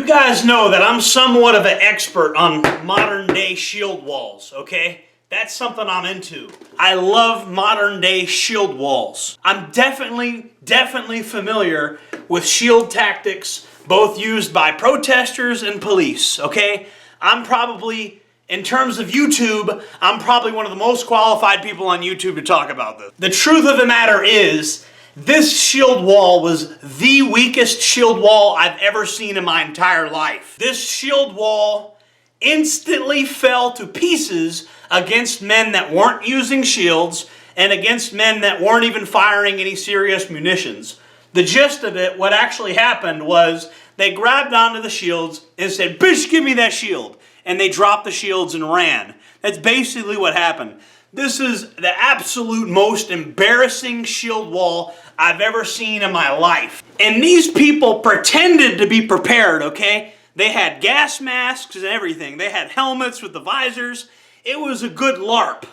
guys know that I'm somewhat of an expert on modern day shield walls, okay? That's something I'm into. I love modern day shield walls. I'm definitely familiar with shield tactics, both used by protesters and police, okay? I'm probably, in terms of YouTube, I'm probably one of the most qualified people on YouTube to talk about this. The truth of the matter is, this shield wall was the weakest shield wall I've ever seen in my entire life. This shield wall instantly fell to pieces against men that weren't using shields and against men that weren't even firing any serious munitions. The gist of it, what actually happened was they grabbed onto the shields and said, "Bitch, give me that shield." And they dropped the shields and ran. That's basically what happened. This is the absolute most embarrassing shield wall I've ever seen in my life. And these people pretended to be prepared, okay? They had gas masks and everything. They had helmets with the visors. It was a good LARP.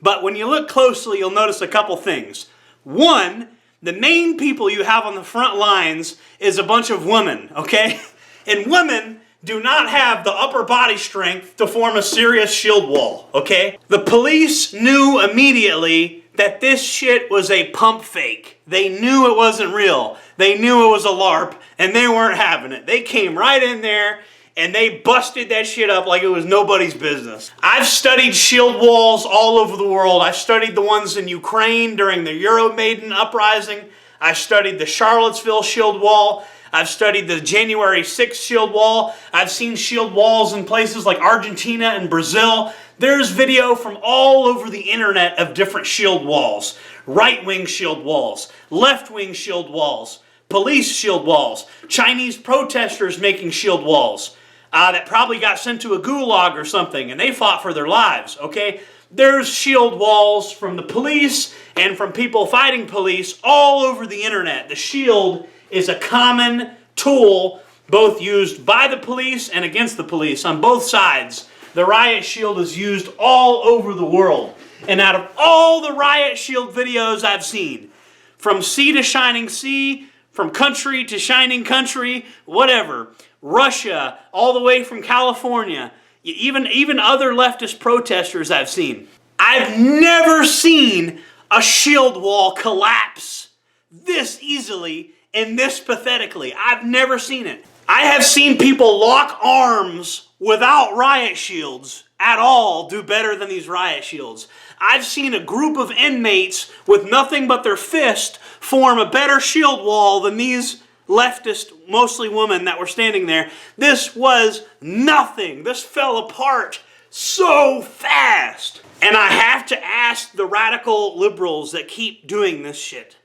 But when you look closely, you'll notice a couple things. One, the main people you have on the front lines is a bunch of women, okay? And women do not have the upper body strength to form a serious shield wall, okay? The police knew immediately that this shit was a pump fake. They knew it wasn't real. They knew it was a LARP, and they weren't having it. They came right in there, and they busted that shit up like it was nobody's business. I've studied shield walls all over the world. I studied the ones in Ukraine during the Euromaidan uprising. I studied the Charlottesville shield wall. I've studied the January 6th shield wall. I've seen shield walls in places like Argentina and Brazil. There's video from all over the internet of different shield walls. Right-wing shield walls, left-wing shield walls, police shield walls, Chinese protesters making shield walls that probably got sent to a gulag or something and they fought for their lives, okay? There's shield walls from the police and from people fighting police all over the internet. The shield is a common tool both used by the police and against the police on both sides. The riot shield is used all over the world. And out of all the riot shield videos I've seen, from sea to shining sea, from country to shining country, whatever, Russia, all the way from California, even other leftist protesters I've seen, I've never seen a shield wall collapse this easily and this pathetically. I've never seen it. I have seen people lock arms without riot shields at all do better than these riot shields. I've seen a group of inmates with nothing but their fist form a better shield wall than these leftist, mostly women that were standing there. This was nothing. This fell apart so fast. And I have to ask the radical liberals that keep doing this shit,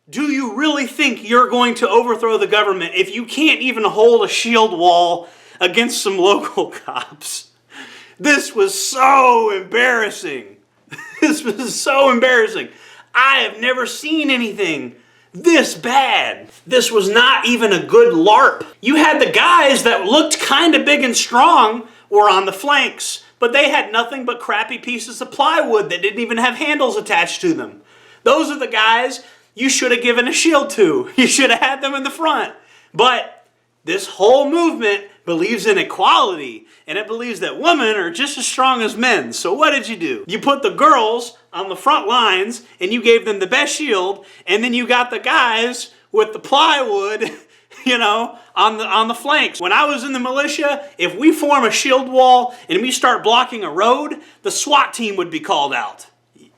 do you really think you're going to overthrow the government if you can't even hold a shield wall against some local cops? This was so embarrassing. This was so embarrassing. I have never seen anything this bad. This was not even a good LARP. You had the guys that looked kind of big and strong were on the flanks, but they had nothing but crappy pieces of plywood that didn't even have handles attached to them. Those are the guys you should have given a shield to. You should have had them in the front. But this whole movement believes in equality, and it believes that women are just as strong as men. So what did you do? You put the girls on the front lines, and you gave them the best shield, and then you got the guys with the plywood, you know, on the flanks. When I was in the militia, if we form a shield wall and we start blocking a road, the SWAT team would be called out.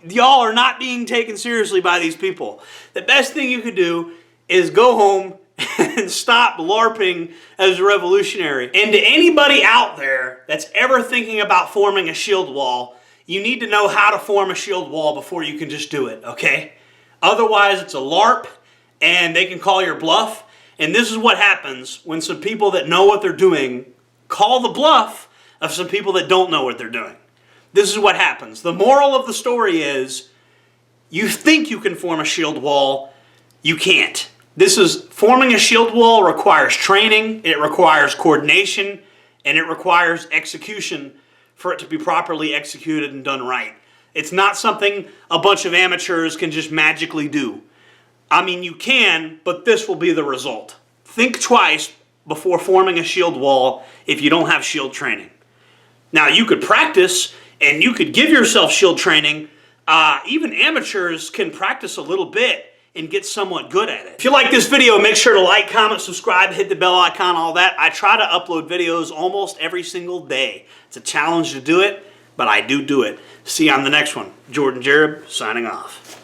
Y'all are not being taken seriously by these people. The best thing you could do is go home and stop LARPing as a revolutionary. And to anybody out there that's ever thinking about forming a shield wall, you need to know how to form a shield wall before you can just do it, okay? Otherwise, it's a LARP, and they can call your bluff. And this is what happens when some people that know what they're doing call the bluff of some people that don't know what they're doing. This is what happens. The moral of the story is, you think you can form a shield wall, you can't. Forming a shield wall requires training, it requires coordination, and it requires execution for it to be properly executed and done right. It's not something a bunch of amateurs can just magically do. I mean, you can, but this will be the result. Think twice before forming a shield wall if you don't have shield training. Now, you could practice and you could give yourself shield training. Even amateurs can practice a little bit and get somewhat good at it. If you like this video, make sure to like, comment, subscribe, hit the bell icon, all that. I try to upload videos almost every single day. It's a challenge to do it, but I do it. See you on the next one. Jordan Jareb, signing off.